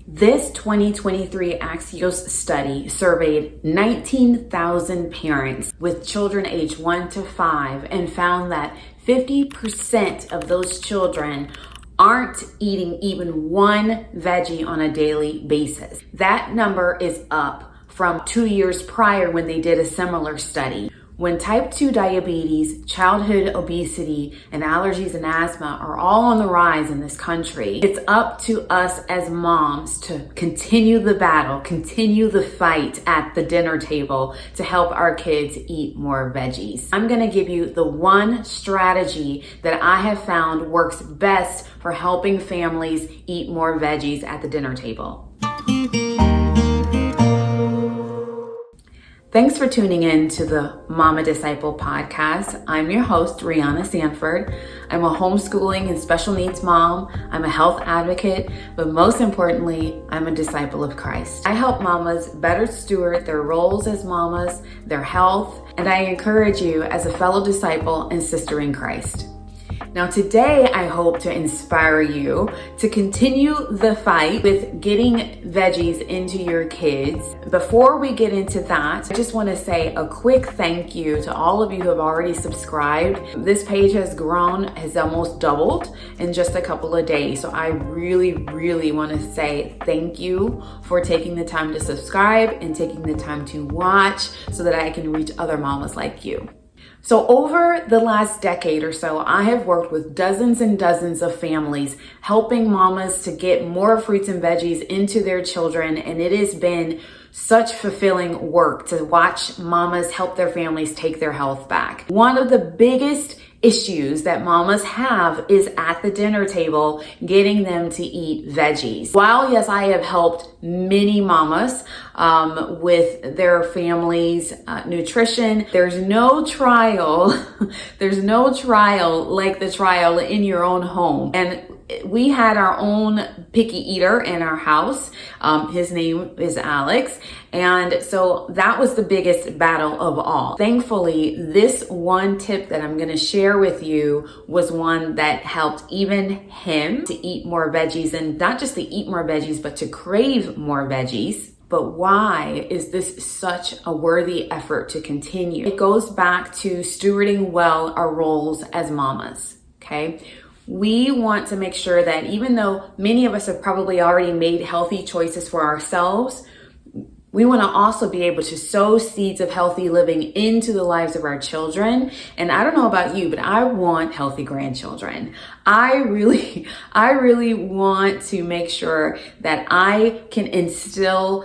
This 2023 Axios study surveyed 19,000 parents with children aged 1 to 5 and found that 50% of those children aren't eating even one veggie on a daily basis. That number is up from 2 years prior when they did a similar study. When type 2 diabetes, childhood obesity, and allergies and asthma are all on the rise in this country, it's up to us as moms to continue the battle, continue the fight at the dinner table to help our kids eat more veggies. I'm gonna give you the one strategy that I have found works best for helping families eat more veggies at the dinner table. Thanks for tuning in to the Mama Disciple podcast. I'm your host, Rihanna Sanford. I'm a homeschooling and special needs mom. I'm a health advocate, but most importantly, I'm a disciple of Christ. I help mamas better steward their roles as mamas, their health, and I encourage you as a fellow disciple and sister in Christ. Now today, I hope to inspire you to continue the fight with getting veggies into your kids. Before we get into that, I just want to say a quick thank you to all of you who have already subscribed. This page has grown, has almost doubled in just a couple of days. So I really want to say thank you for taking the time to subscribe and taking the time to watch so that I can reach other mamas like you. So over the last decade or so, I have worked with dozens and dozens of families, helping mamas to get more fruits and veggies into their children. And it has been such fulfilling work to watch mamas help their families take their health back. One of the biggest issues that mamas have is at the dinner table, getting them to eat veggies. While yes, I have helped many mamas with their families' nutrition, there's no trial like the trial in your own home. And we had our own picky eater in our house. His name is Alex. And so that was the biggest battle of all. Thankfully, this one tip that I'm going to share with you was one that helped even him to eat more veggies, and not just to eat more veggies, but to crave more veggies. But why is this such a worthy effort to continue? It goes back to stewarding well our roles as mamas, okay? We want to make sure that even though many of us have probably already made healthy choices for ourselves, we want to also be able to sow seeds of healthy living into the lives of our children. And I don't know about you, but I want healthy grandchildren. I really want to make sure that I can instill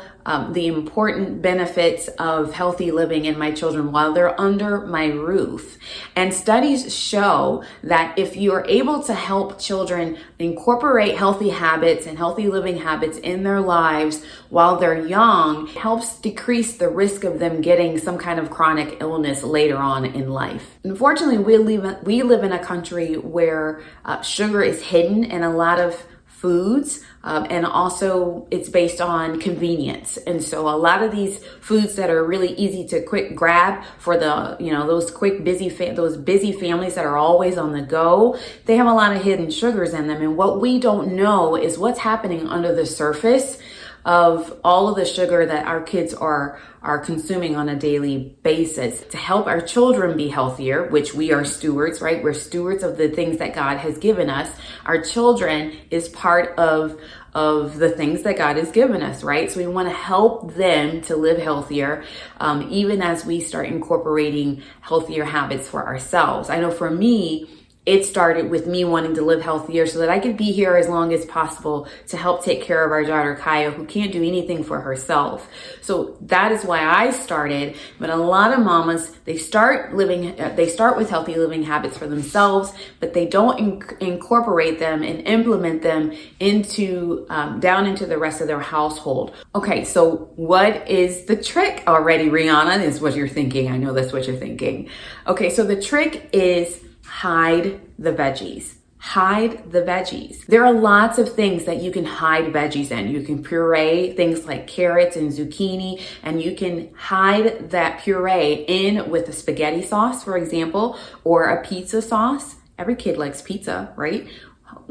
the important benefits of healthy living in my children while they're under my roof. And studies show that if you're able to help children incorporate healthy habits and healthy living habits in their lives while they're young, it helps decrease the risk of them getting some kind of chronic illness later on in life. Unfortunately, we live in a country where sugar is hidden in a lot of foods, and also it's based on convenience. And so a lot of these foods that are really easy to quick grab for the, those quick busy families that are always on the go, they have a lot of hidden sugars in them. And what we don't know is what's happening under the surface of all of the sugar that our kids are consuming on a daily basis. To help our children be healthier, which we are stewards, right? We're stewards of the things that God has given us. Our children is part of the things that God has given us, right? So we want to help them to live healthier, even as we start incorporating healthier habits for ourselves. I know for me, it started with me wanting to live healthier so that I could be here as long as possible to help take care of our daughter Kaya, who can't do anything for herself. So that is why I started. But a lot of mamas, they start with healthy living habits for themselves, but they don't incorporate them and implement them into down into the rest of their household. Okay, so what is the trick already, Rihanna? Is what you're thinking. I know that's what you're thinking. Okay, so the trick is hide the veggies. Hide the veggies. There are lots of things that you can hide veggies in. You can puree things like carrots and zucchini, and you can hide that puree in with a spaghetti sauce, for example, or a pizza sauce. Every kid likes pizza, right?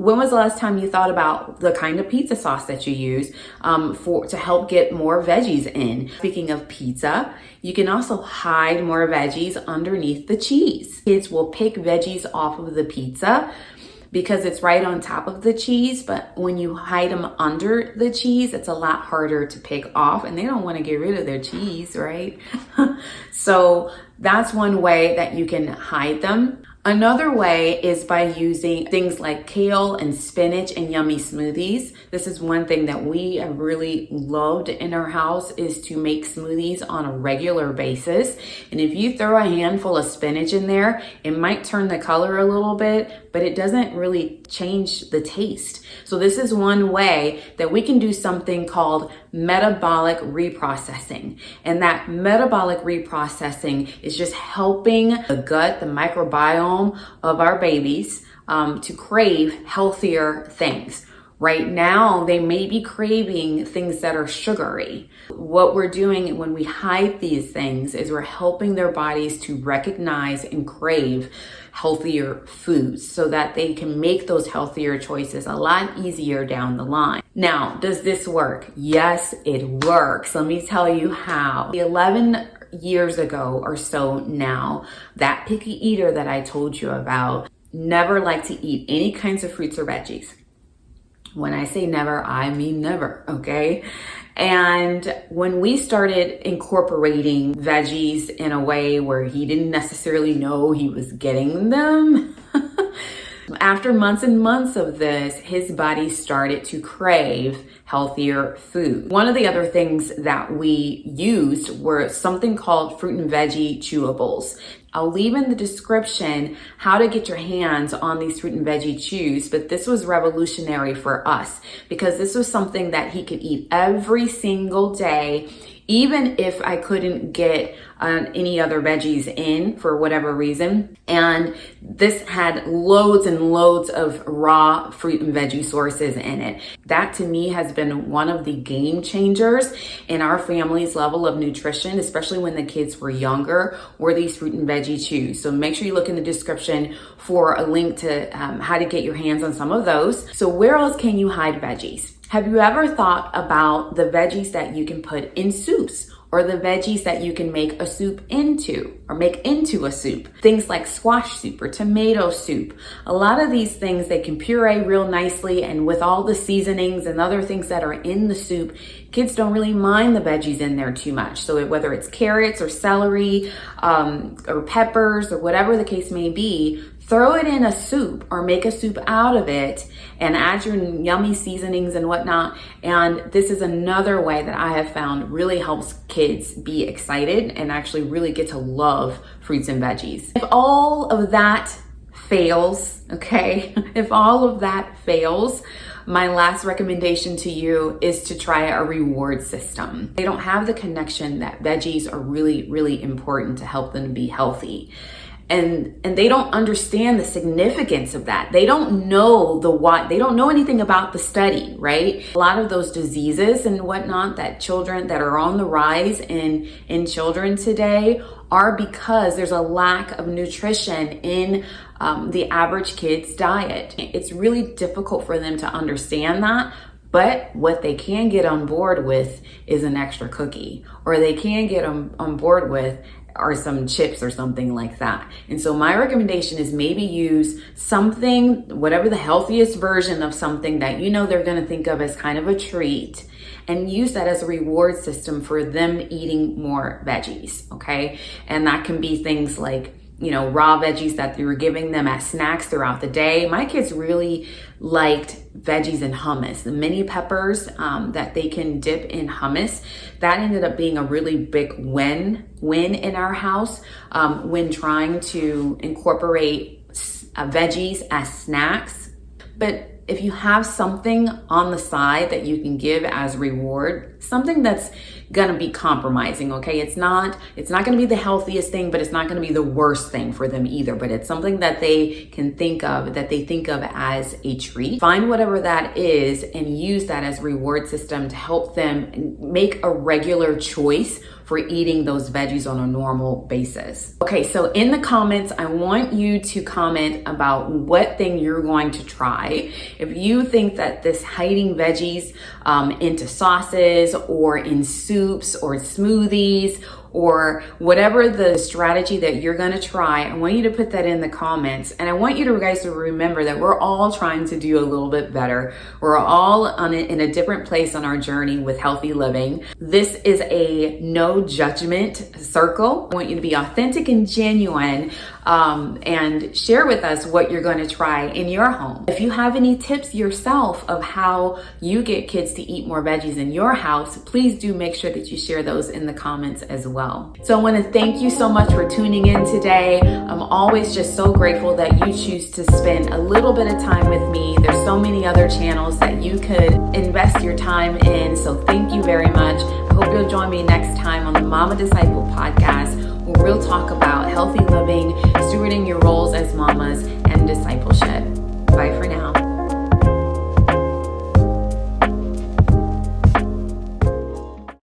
when was the last time you thought about the kind of pizza sauce that you use to help get more veggies in? Speaking of pizza, you can also hide more veggies underneath the cheese. Kids will pick veggies off of the pizza because it's right on top of the cheese, but when you hide them under the cheese, it's a lot harder to pick off, and they don't want to get rid of their cheese, right? So that's one way that you can hide them. Another way is by using things like kale and spinach in yummy smoothies. This is one thing that we have really loved in our house, is to make smoothies on a regular basis. And if you throw a handful of spinach in there, it might turn the color a little bit, but it doesn't really change the taste. So this is one way that we can do something called metabolic reprocessing. And that metabolic reprocessing is just helping the gut, the microbiome of our babies to crave healthier things. Right now, they may be craving things that are sugary. What we're doing when we hide these things is we're helping their bodies to recognize and crave healthier foods so that they can make those healthier choices a lot easier down the line. Now, does this work? Yes, it works. Let me tell you how. 11 years ago or so now, that picky eater that I told you about never liked to eat any kinds of fruits or veggies. When I say never, I mean never, okay? And when we started incorporating veggies in a way where he didn't necessarily know he was getting them, after months and months of this, his body started to crave healthier food. One of the other things that we used were something called fruit and veggie chewables. I'll leave in the description how to get your hands on these fruit and veggie chews, but this was revolutionary for us because this was something that he could eat every single day, even if I couldn't get any other veggies in for whatever reason. And this had loads and loads of raw fruit and veggie sources in it. That to me has been one of the game changers in our family's level of nutrition, especially when the kids were younger, were these fruit and veggie chews. So make sure you look in the description for a link to how to get your hands on some of those. So where else can you hide veggies? Have you ever thought about the veggies that you can put in soups, or the veggies that you can make a soup into, or make into a soup? Things like squash soup or tomato soup. A lot of these things, they can puree real nicely, and with all the seasonings and other things that are in the soup, kids don't really mind the veggies in there too much. So whether it's carrots or celery or peppers or whatever the case may be, throw it in a soup or make a soup out of it and add your yummy seasonings and whatnot. And this is another way that I have found really helps kids be excited and actually really get to love fruits and veggies. If all of that fails, okay, if all of that fails, my last recommendation to you is to try a reward system. They don't have the connection that veggies are really, really important to help them be healthy. And they don't understand the significance of that. They don't know the why. They don't know anything about the study, right? A lot of those diseases and whatnot that children that are on the rise in children today are because there's a lack of nutrition in the average kid's diet. It's really difficult for them to understand that. But what they can get on board with is an extra cookie, or they can get on board with or some chips or something like that. And so my recommendation is maybe use something, whatever the healthiest version of something that you know they're going to think of as kind of a treat, and use that as a reward system for them eating more veggies, okay? And that can be things like, you know, raw veggies that you were giving them as snacks throughout the day. My kids really liked veggies and hummus, the mini peppers that they can dip in hummus. That ended up being a really big win in our house when trying to incorporate veggies as snacks. But if you have something on the side that you can give as reward, something that's gonna be compromising, okay? It's not gonna be the healthiest thing, but it's not gonna be the worst thing for them either. But it's something that they can think of, that they think of as a treat. Find whatever that is and use that as a reward system to help them make a regular choice for eating those veggies on a normal basis. Okay, so in the comments, I want you to comment about what thing you're going to try. If you think that this hiding veggies into sauces or in soups or smoothies or whatever the strategy that you're going to try, I want you to put that in the comments. And I want you guys to remember that we're all trying to do a little bit better. We're all in a different place on our journey with healthy living. This is a no judgment circle. I want you to be authentic and genuine, and share with us what you're going to try in your home. If you have any tips yourself of how you get kids to eat more veggies in your house, please do make sure that you share those in the comments as well. So I want to thank you so much for tuning in today. I'm always just so grateful that you choose to spend a little bit of time with me. There's so many other channels that you could invest your time in. So thank you very much. I hope you'll join me next time on the Mama Disciple podcast, where we'll talk about healthy living, stewarding your roles as mamas, and discipleship. Bye for now.